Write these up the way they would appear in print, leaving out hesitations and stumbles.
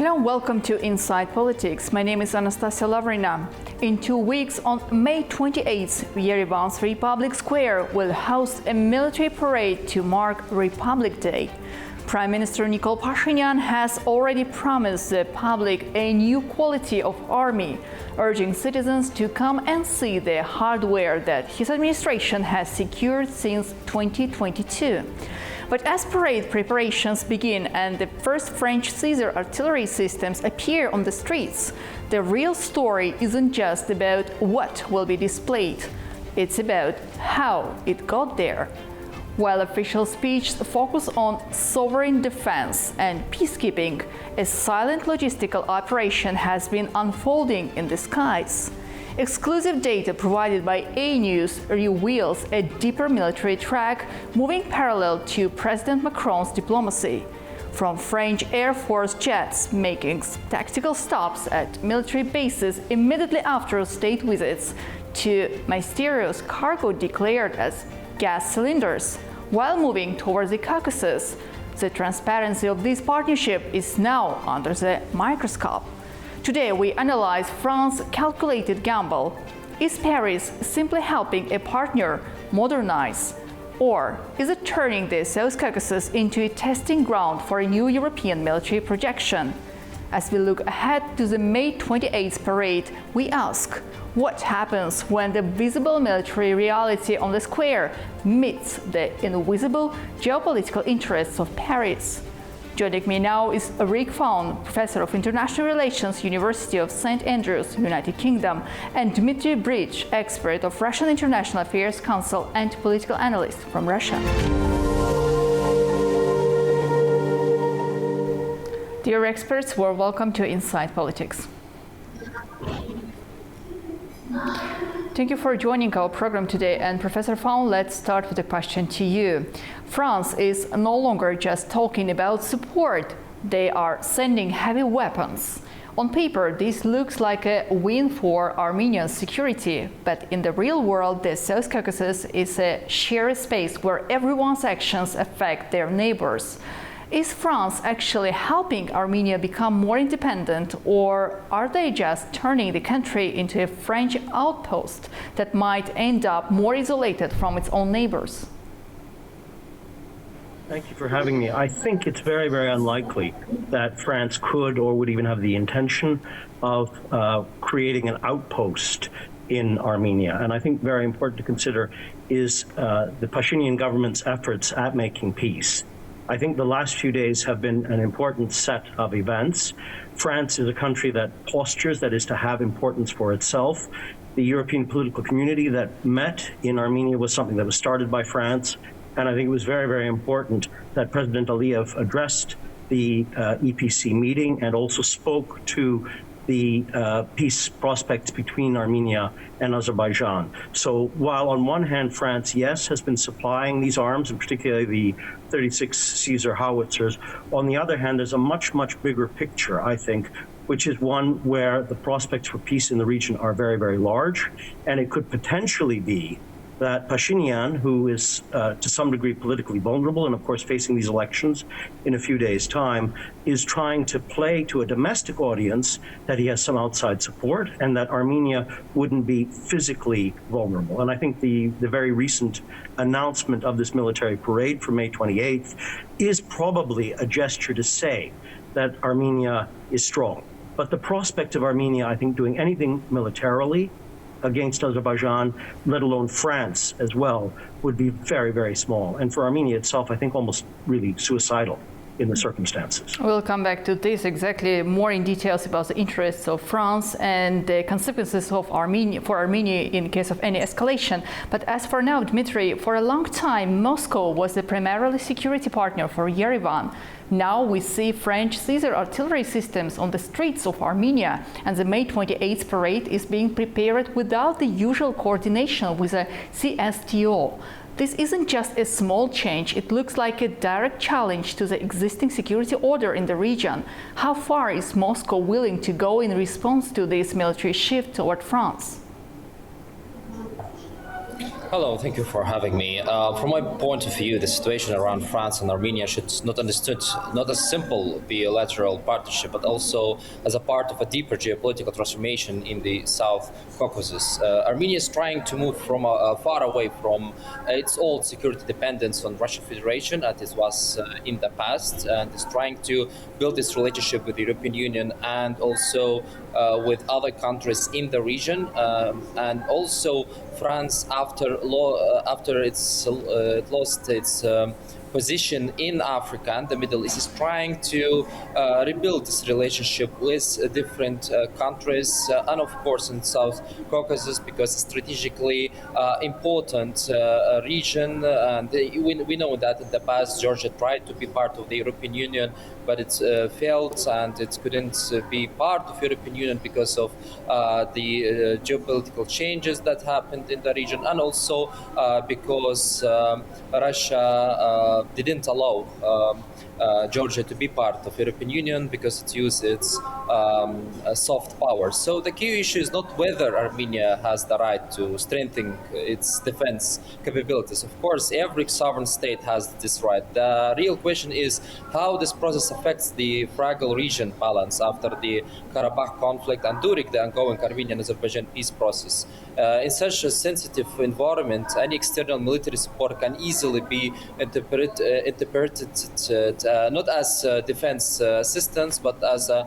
Hello and welcome to Inside Politics. My name is Anastasiya Lavrina. In 2 weeks, on May 28th, Yerevan's Republic Square will host a military parade to mark Republic Day. Prime Minister Nikol Pashinyan has already promised the public a new quality of army, urging citizens to come and see the hardware that his administration has secured since 2022. But as parade preparations begin and the first French Caesar artillery systems appear on the streets, the real story isn't just about what will be displayed, it's about how it got there. While official speeches focus on sovereign defense and peacekeeping, a silent logistical operation has been unfolding in the skies. Exclusive data provided by A News reveals a deeper military track moving parallel to President Macron's diplomacy. From French Air Force jets making tactical stops at military bases immediately after state visits, to mysterious cargo declared as gas cylinders while moving towards the Caucasus, the transparency of this partnership is now under the microscope. Today, we analyze France's calculated gamble. Is Paris simply helping a partner modernize? Or is it turning the South Caucasus into a testing ground for a new European military projection? As we look ahead to the May 28th parade, we ask, what happens when the visible military reality on the square meets the invisible geopolitical interests of Paris? Joining me now is Rick Fawn, Professor of International Relations, University of St. Andrews, United Kingdom, and Dmitry Bridge, expert of Russian International Affairs Council and political analyst from Russia. Dear experts, welcome to Inside Politics. Thank you for joining our program today. And Professor Fawn, let's start with a question to you. France is no longer just talking about support. They are sending heavy weapons. On paper, this looks like a win for Armenian security, but in the real world, the South Caucasus is a shared space where everyone's actions affect their neighbors. Is France actually helping Armenia become more independent, or are they just turning the country into a French outpost that might end up more isolated from its own neighbors? Thank you for having me. I think it's very, very unlikely that France could or would even have the intention of creating an outpost in Armenia. And I think very important to consider is the Pashinyan government's efforts at making peace. I think the last few days have been an important set of events. France is a country that postures, that is to have importance for itself. The European political community that met in Armenia was something that was started by France. And I think it was very, very important that President Aliyev addressed the EPC meeting and also spoke to the peace prospects between Armenia and Azerbaijan. So while on one hand, France, yes, has been supplying these arms, and particularly the 36 Caesar Howitzers, on the other hand, there's a much, much bigger picture, I think, which is one where the prospects for peace in the region are very, very large. And it could potentially be that Pashinyan, who is to some degree politically vulnerable and of course facing these elections in a few days' time, is trying to play to a domestic audience that he has some outside support and that Armenia wouldn't be physically vulnerable. And I think the very recent announcement of this military parade for May 28th is probably a gesture to say that Armenia is strong. But the prospect of Armenia, I think, doing anything militarily against Azerbaijan, let alone France as well, would be very, very small. And for Armenia itself, I think almost really suicidal in the circumstances. We'll come back to this exactly more in details about the interests of France and the consequences of Armenia in case of any escalation. But as for now, Dmitry, for a long time, Moscow was the primarily security partner for Yerevan. Now we see French Caesar artillery systems on the streets of Armenia, and the May 28th parade is being prepared without the usual coordination with a CSTO. This isn't just a small change, it looks like a direct challenge to the existing security order in the region. How far is Moscow willing to go in response to this military shift toward France? Hello, thank you for having me. From my point of view, the situation around France and Armenia should not understood not as simple bilateral partnership, but also as a part of a deeper geopolitical transformation in the South Caucasus. Armenia is trying to move from far away from its old security dependence on Russian Federation, as it was in the past, and is trying to build its relationship with the European Union and also with other countries in the region, and also France, after it lost its position in Africa and the Middle East, is trying to rebuild this relationship with different countries, and of course in South Caucasus, because it's strategically important region. And we know that in the past Georgia tried to be part of the European Union, but it failed, and it couldn't be part of European Union because of the geopolitical changes that happened in the region, and also because Russia didn't allow Georgia to be part of European Union because it used its soft power. So the key issue is not whether Armenia has the right to strengthen its defense capabilities. Of course, every sovereign state has this right. The real question is how this process affects the fragile region balance after the Karabakh conflict and during the ongoing Armenian-Azerbaijan peace process. In such a sensitive environment, any external military support can easily be interpreted not as defense assistance, but as a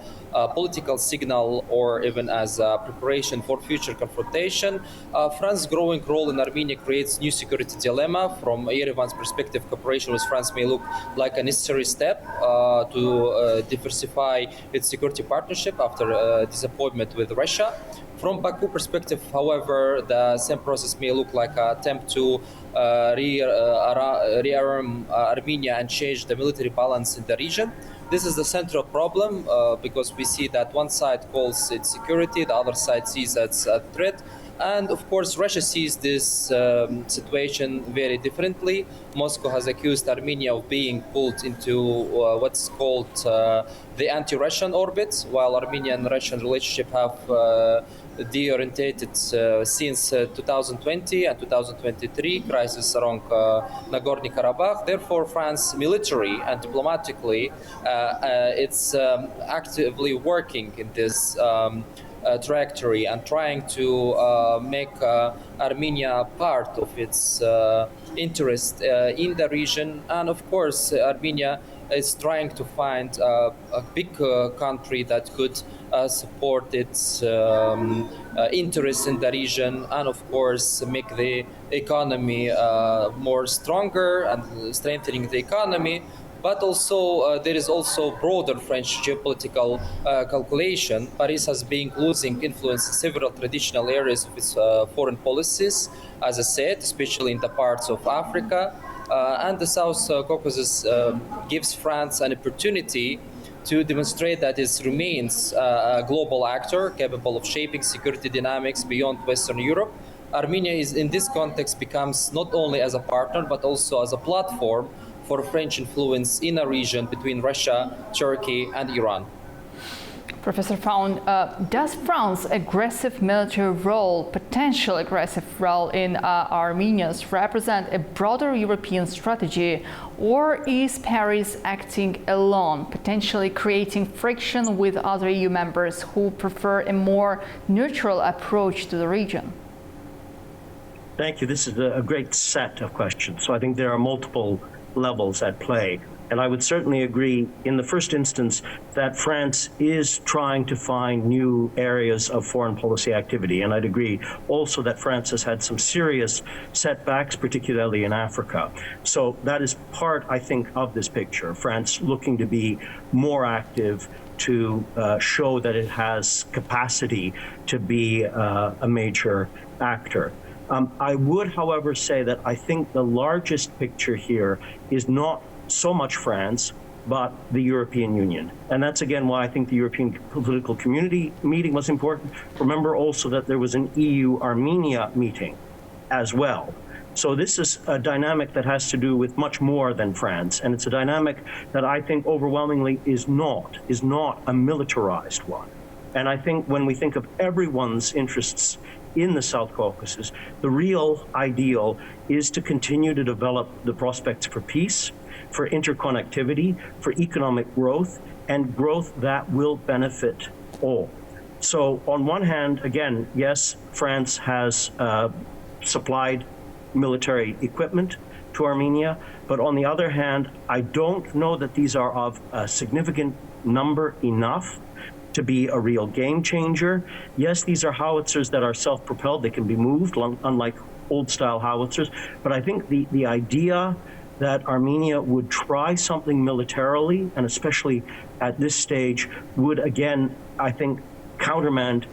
political signal or even as a preparation for future confrontation. France's growing role in Armenia creates new security dilemma. From Yerevan's perspective, cooperation with France may look like a necessary step to diversify its security partnership after disappointment with Russia. From Baku perspective, however, the same process may look like an attempt to rearm Armenia and change the military balance in the region. This is the central problem because we see that one side calls it security, the other side sees it as a threat. And of course, Russia sees this situation very differently. Moscow has accused Armenia of being pulled into what's called the anti-Russian orbit, while Armenia and Russian relationship have deorientated since 2020 and 2023 crisis around Nagorno-Karabakh. Therefore, France military and diplomatically it's actively working in this trajectory and trying to make Armenia part of its interest in the region. And of course, Armenia is trying to find a big country that could support its interests in the region, and of course make the economy more stronger and strengthening the economy. But also there is also broader French geopolitical calculation. Paris has been losing influence in several traditional areas of its foreign policies, as I said, especially in the parts of Africa. And the South Caucasus gives France an opportunity to demonstrate that it remains a global actor capable of shaping security dynamics beyond Western Europe. Armenia is, in this context, becomes not only as a partner, but also as a platform for French influence in a region between Russia, Turkey, and Iran. Professor Faun, does France's aggressive military role, potential aggressive role in Armenia, represent a broader European strategy, or is Paris acting alone, potentially creating friction with other EU members who prefer a more neutral approach to the region? Thank you. This is a great set of questions. So I think there are multiple levels at play. And I would certainly agree in the first instance that France is trying to find new areas of foreign policy activity. And I'd agree also that France has had some serious setbacks, particularly in Africa. So that is part, I think, of this picture. France looking to be more active, to show that it has capacity to be a major actor. I would, however, say that I think the largest picture here is not so much France, but the European Union. And that's, again, why I think the European Political Community meeting was important. Remember also that there was an EU-Armenia meeting as well. So this is a dynamic that has to do with much more than France. And it's a dynamic that I think overwhelmingly is not a militarized one. And I think when we think of everyone's interests in the South Caucasus. The real ideal is to continue to develop the prospects for peace, for interconnectivity, for economic growth, and growth that will benefit all. So on one hand, again, yes, France has supplied military equipment to Armenia, but on the other hand, I don't know that these are of a significant number enough to be a real game changer. Yes, these are howitzers that are self-propelled. They can be moved, unlike old-style howitzers. But I think the idea that Armenia would try something militarily, and especially at this stage, would again, I think, countermand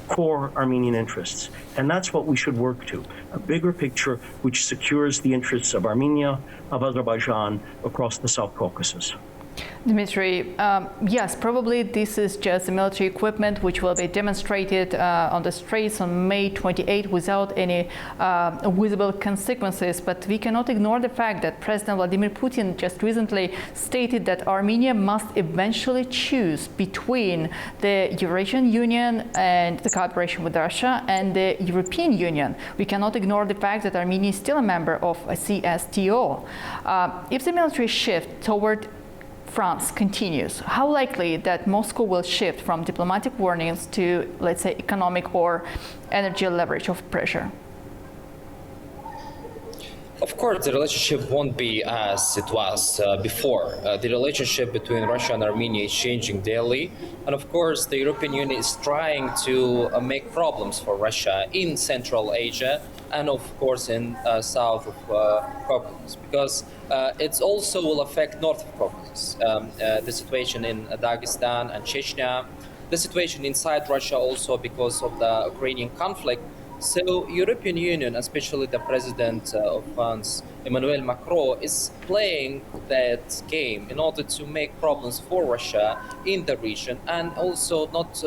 core Armenian interests. And that's what we should work to, a bigger picture which secures the interests of Armenia, of Azerbaijan, across the South Caucasus. Dmitry, yes, probably this is just the military equipment which will be demonstrated on the streets on May 28 without any visible consequences. But we cannot ignore the fact that President Vladimir Putin just recently stated that Armenia must eventually choose between the Eurasian Union and the cooperation with Russia and the European Union. We cannot ignore the fact that Armenia is still a member of a CSTO. If the military shift toward France continues, how likely that Moscow will shift from diplomatic warnings to, let's say, economic or energy leverage of pressure? Of course, the relationship won't be as it was before. The relationship between Russia and Armenia is changing daily. And of course, the European Union is trying to make problems for Russia in Central Asia and of course in south of Caucasus, because it also will affect north of Caucasus. The situation in Dagestan and Chechnya, the situation inside Russia also because of the Ukrainian conflict. So European Union, especially the president of France, Emmanuel Macron, is playing that game in order to make problems for Russia in the region, and also not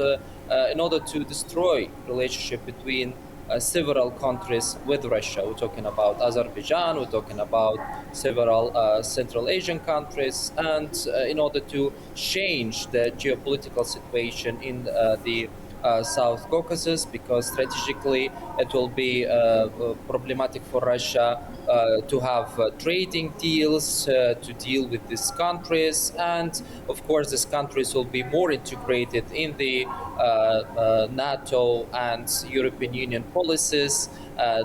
in order to destroy relationship between several countries with Russia. We're talking about Azerbaijan, we're talking about several Central Asian countries, and in order to change the geopolitical situation in the South Caucasus, because strategically it will be problematic for Russia to have trading deals to deal with these countries, and of course these countries will be more integrated in the NATO and European Union policies,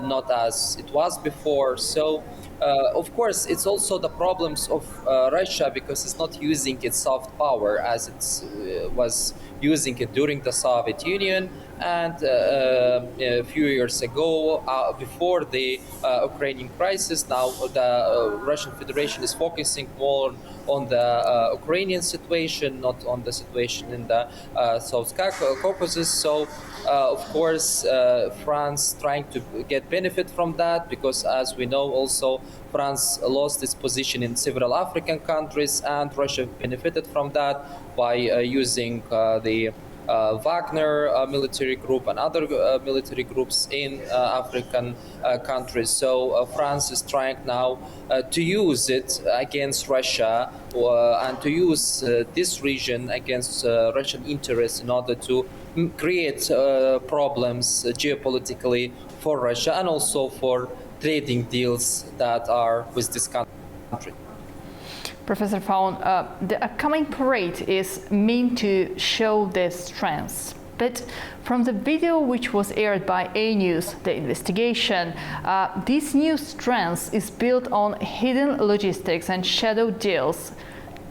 not as it was before. So of course, it's also the problems of Russia because it's not using its soft power as it was using it during the Soviet Union and a few years ago, before the Ukrainian crisis. Now the Russian Federation is focusing more on the Ukrainian situation, not on the situation in the South Caucasus. So, of course, France trying to get benefit from that, because as we know also, France lost its position in several African countries, and Russia benefited from that by using the Wagner military group and other military groups in African countries. So France is trying now to use it against Russia and to use this region against Russian interests in order to create problems geopolitically for Russia and also for trading deals that are with this country. Professor Faun, the upcoming parade is meant to show their strengths. But from the video which was aired by A News, the investigation, this new strength is built on hidden logistics and shadow deals.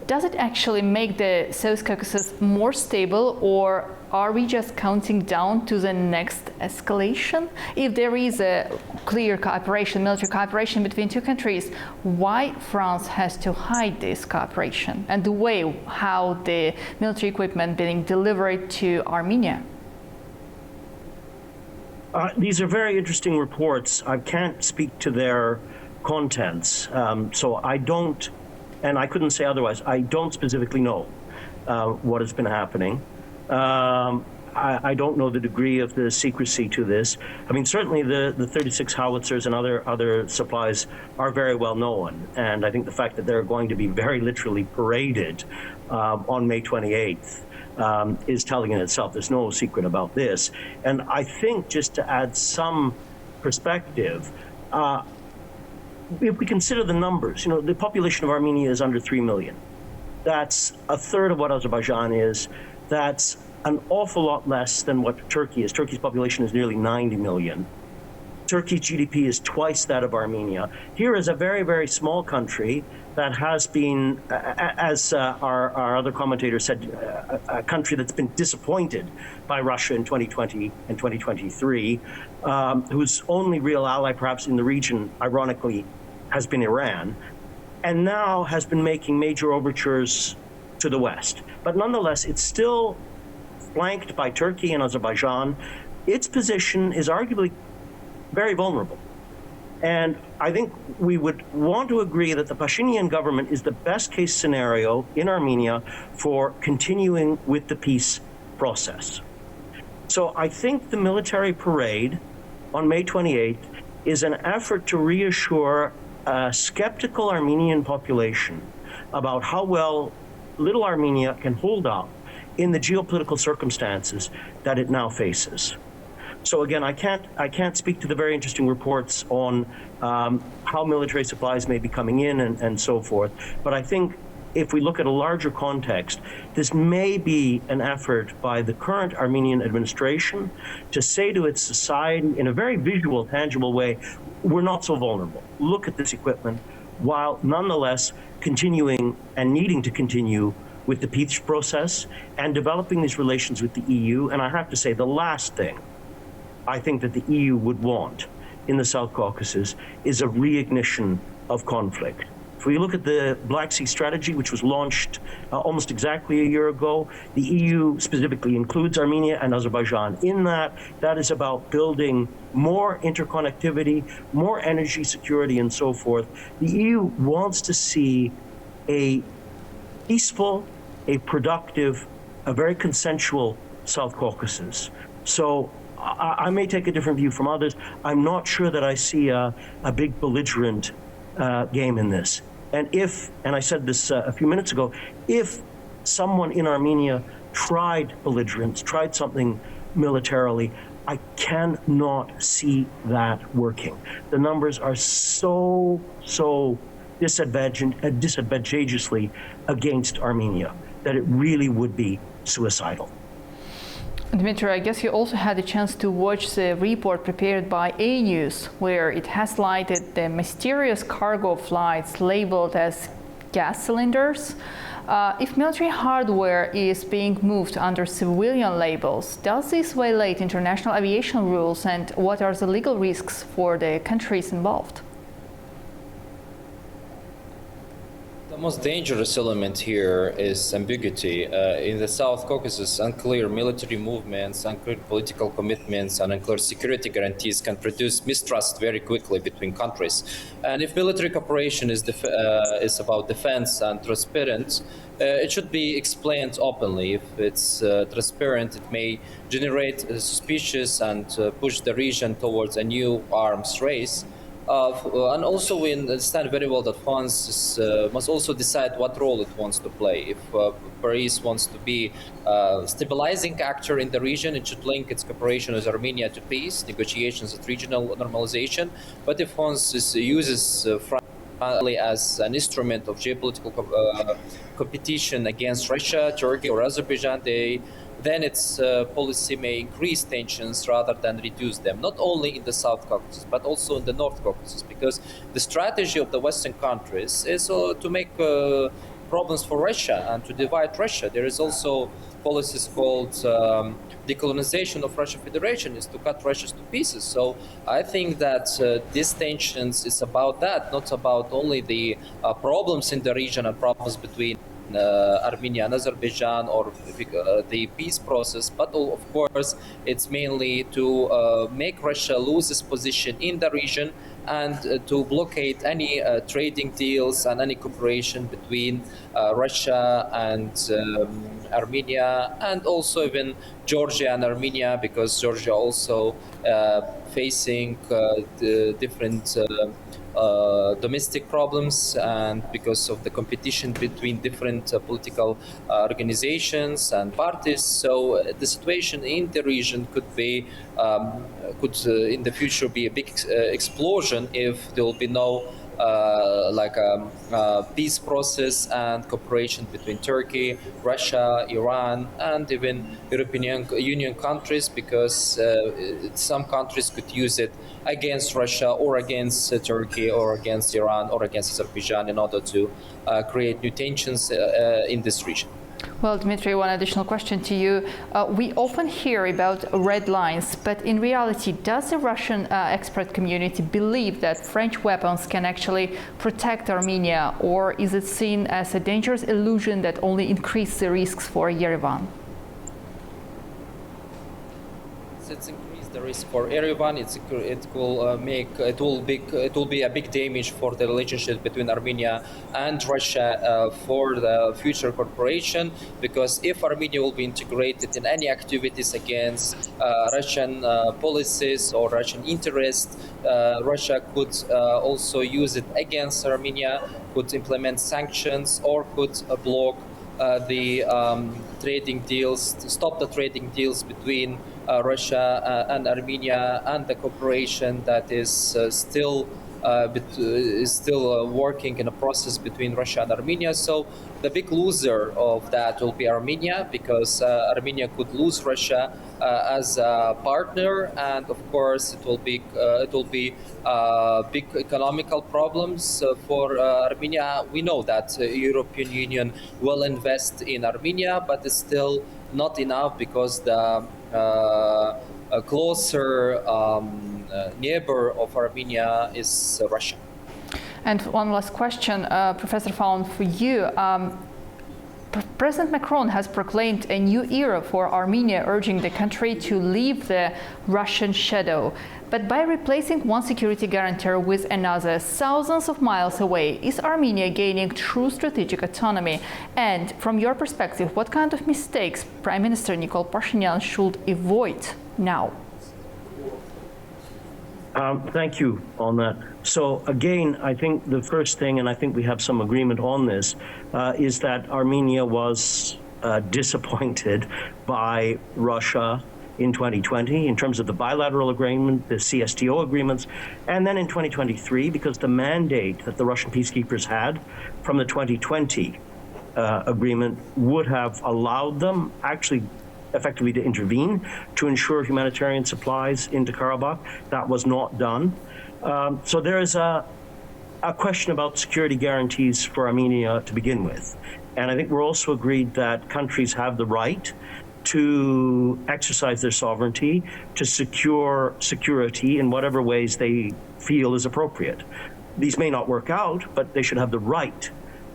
Does it actually make the South Caucasus more stable, or are we just counting down to the next escalation? If there is a clear cooperation, military cooperation between two countries, why France has to hide this cooperation and the way how the military equipment being delivered to Armenia? These are very interesting reports. I can't speak to their contents, so I don't, and I couldn't say otherwise, I don't specifically know what has been happening. I don't know the degree of the secrecy to this. I mean, certainly the 36 Howitzers and other supplies are very well known. And I think the fact that they're going to be very literally paraded on May 28th is telling in itself. There's no secret about this. And I think, just to add some perspective, if we consider the numbers, the population of Armenia is under 3 million. That's a third of what Azerbaijan is. That's an awful lot less than what Turkey is. Turkey's population is nearly 90 million. Turkey's GDP is twice that of Armenia. Here is a very, very small country that has been, as our other commentator said, a country that's been disappointed by Russia in 2020 and 2023, whose only real ally, perhaps in the region, ironically, has been Iran, and now has been making major overtures to the West. But nonetheless, it's still flanked by Turkey and Azerbaijan. Its position is arguably very vulnerable. And I think we would want to agree that the Pashinyan government is the best case scenario in Armenia for continuing with the peace process. So I think the military parade on May 28th is an effort to reassure a skeptical Armenian population about how well little Armenia can hold up in the geopolitical circumstances that it now faces. So again, I can't speak to the very interesting reports on how military supplies may be coming in and so forth. But I think if we look at a larger context, this may be an effort by the current Armenian administration to say to its society in a very visual, tangible way, we're not so vulnerable. Look at this equipment, while nonetheless continuing and needing to continue with the peace process and developing these relations with the EU. And I have to say, the last thing I think that the EU would want in the South Caucasus is a reignition of conflict. If we look at the Black Sea strategy, which was launched almost exactly a year ago, the EU specifically includes Armenia and Azerbaijan in that. That is about building more interconnectivity, more energy security, and so forth. The EU wants to see a peaceful, a productive, a very consensual South Caucasus. So I may take a different view from others. I'm not sure that I see a big belligerent game in this. And I said this a few minutes ago, if someone in Armenia tried belligerence, tried something militarily, I cannot see that working. The numbers are so disadvantageously against Armenia that it really would be suicidal. Dmitry, I guess you also had a chance to watch the report prepared by A News, where it has highlighted the mysterious cargo flights labeled as gas cylinders. If military hardware is being moved under civilian labels, does this violate international aviation rules, and what are the legal risks for the countries involved? The most dangerous element here is ambiguity. In the South Caucasus, unclear military movements, unclear political commitments, and unclear security guarantees can produce mistrust very quickly between countries. And if military cooperation is about defense and transparent, it should be explained openly. If it's transparent, it may generate suspicious and push the region towards a new arms race. And also we understand very well that France must also decide what role it wants to play. If Paris wants to be a stabilizing actor in the region, it should link its cooperation with Armenia to peace, negotiations at regional normalization. But if France uses France as an instrument of geopolitical competition against Russia, Turkey, or Azerbaijan, then its policy may increase tensions rather than reduce them, not only in the South Caucasus, but also in the North Caucasus, because the strategy of the Western countries is to make problems for Russia and to divide Russia. There is also policies called decolonization of Russian Federation, is to cut Russia to pieces. So I think that these tensions is about that, not about only the problems in the region and problems between Armenia and Azerbaijan or the peace process, but of course it's mainly to make Russia lose its position in the region and to blockade any trading deals and any cooperation between Russia and Armenia, and also even Georgia and Armenia, because Georgia also facing the different domestic problems, and because of the competition between different political organizations and parties. So the situation in the region could be could in the future be a big explosion if there will be no peace process and cooperation between Turkey, Russia, Iran, and even European Union countries, because some countries could use it against Russia or against Turkey or against Iran or against Azerbaijan in order to create new tensions in this region. Well, Dmitry, one additional question to you. We often hear about red lines, but in reality, does the Russian expert community believe that French weapons can actually protect Armenia, or is it seen as a dangerous illusion that only increases the risks for Yerevan? It's increased the risk for Yerevan. It will be a big damage for the relationship between Armenia and Russia for the future cooperation, because if Armenia will be integrated in any activities against Russian policies or Russian interests, Russia could also use it against Armenia, could implement sanctions, or could block the trading deals, to stop the trading deals between Russia and Armenia, and the cooperation that is still working in a process between Russia and Armenia. So the big loser of that will be Armenia, because Armenia could lose Russia as a partner, and of course it will be big economical problems for Armenia. We know that European Union will invest in Armenia, but it's still not enough, because the a closer neighbor of Armenia is Russia. And one last question, Professor Faun, for you. President Macron has proclaimed a new era for Armenia, urging the country to leave the Russian shadow. But by replacing one security guarantor with another thousands of miles away, is Armenia gaining true strategic autonomy? And from your perspective, what kind of mistakes Prime Minister Nikol Pashinyan should avoid now? Thank you on that. So again, I think the first thing, and I think we have some agreement on this, is that Armenia was disappointed by Russia in 2020 in terms of the bilateral agreement, the CSTO agreements, and then in 2023, because the mandate that the Russian peacekeepers had from the 2020 agreement would have allowed them actually effectively to intervene to ensure humanitarian supplies into Karabakh. That was not done. So there is a question about security guarantees for Armenia to begin with. And I think we're also agreed that countries have the right to exercise their sovereignty, to secure security in whatever ways they feel is appropriate. These may not work out, but they should have the right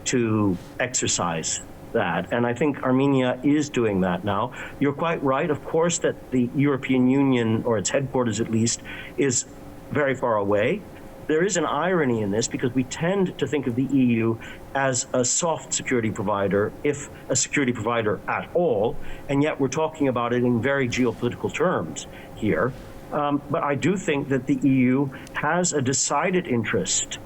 to exercise that. And I think Armenia is doing that now. You're quite right, of course, that the European Union, or its headquarters at least, is very far away. There is an irony in this, because we tend to think of the EU as a soft security provider, if a security provider at all, and yet we're talking about it in very geopolitical terms here. But I do think that the EU has a decided interest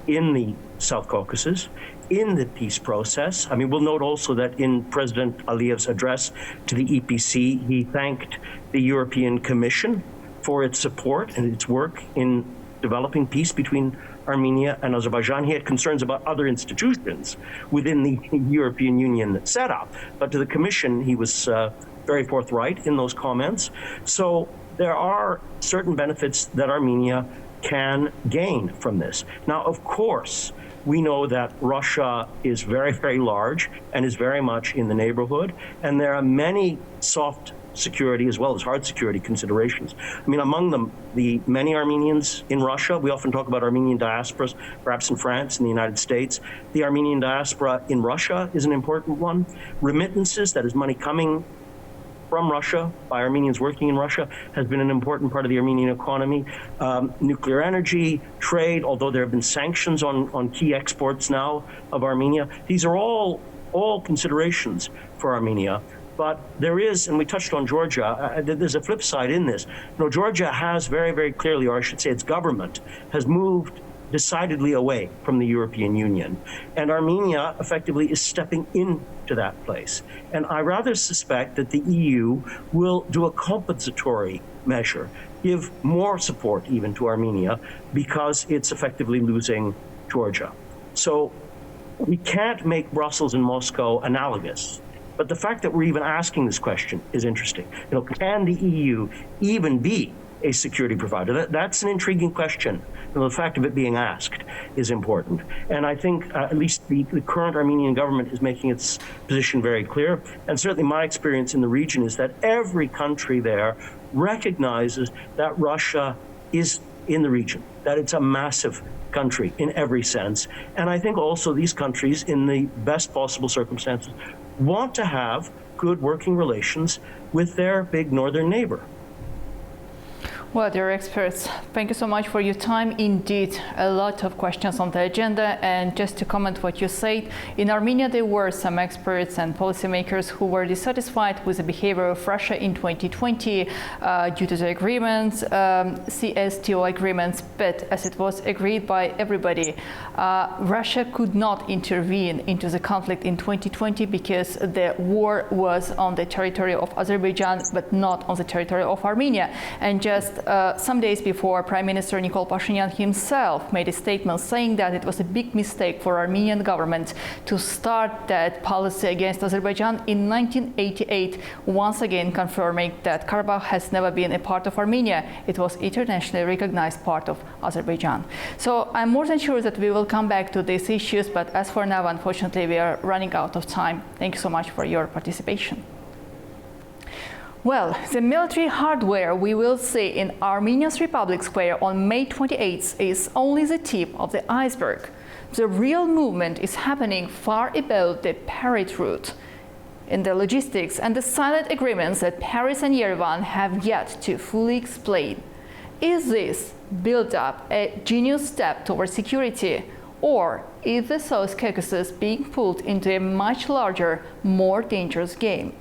in the South Caucasus, in the peace process. I mean, we'll note also that in President Aliyev's address to the EPC, he thanked the European Commission for its support and its work in developing peace between Armenia and Azerbaijan. He had concerns about other institutions within the European Union setup, but to the Commission, he was very forthright in those comments. So there are certain benefits that Armenia can gain from this. Now, of course, we know that Russia is very, very large and is very much in the neighborhood, and there are many soft security as well as hard security considerations. I mean, among them, the many Armenians in Russia. We often talk about Armenian diasporas, perhaps in France and the United States. The Armenian diaspora in Russia is an important one. Remittances, that is money coming from Russia by Armenians working in Russia has been an important part of the Armenian economy. Nuclear energy, trade, although there have been sanctions on key exports now of Armenia. These are all considerations for Armenia. But there is, and we touched on Georgia, there's a flip side in this. Georgia has very, very clearly, or I should say its government, has moved decidedly away from the European Union. And Armenia effectively is stepping into that place. And I rather suspect that the EU will do a compensatory measure, give more support even to Armenia, because it's effectively losing Georgia. So we can't make Brussels and Moscow analogous. But the fact that we're even asking this question is interesting. Can the EU even be a security provider? That's an intriguing question. The fact of it being asked is important. And I think at least the current Armenian government is making its position very clear. And certainly my experience in the region is that every country there recognizes that Russia is in the region, that it's a massive country in every sense. And I think also these countries, in the best possible circumstances, want to have good working relations with their big northern neighbor. Well, dear experts, thank you so much for your time. Indeed, a lot of questions on the agenda. And just to comment what you said, in Armenia there were some experts and policymakers who were dissatisfied with the behavior of Russia in 2020 due to the agreements, CSTO agreements. But as it was agreed by everybody, Russia could not intervene into the conflict in 2020 because the war was on the territory of Azerbaijan, but not on the territory of Armenia. And just some days before, Prime Minister Nikol Pashinyan himself made a statement saying that it was a big mistake for Armenian government to start that policy against Azerbaijan in 1988, once again confirming that Karabakh has never been a part of Armenia. It was internationally recognized part of Azerbaijan. So I'm more than sure that we will come back to these issues, but as for now, unfortunately, we are running out of time. Thank you so much for your participation. Well, the military hardware we will see in Armenia's Republic Square on May 28th is only the tip of the iceberg. The real movement is happening far above the parade route, in the logistics and the silent agreements that Paris and Yerevan have yet to fully explain. Is this build-up a genius step towards security, or is the South Caucasus being pulled into a much larger, more dangerous game?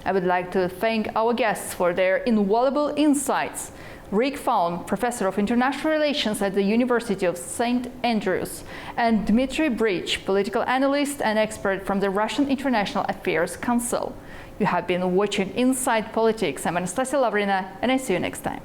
I would like to thank our guests for their invaluable insights. Rick Faun, Professor of International Relations at the University of St. Andrews, and Dmitry Bridge, political analyst and expert from the Russian International Affairs Council. You have been watching Inside Politics. I'm Anastasiya Lavrina, and I see you next time.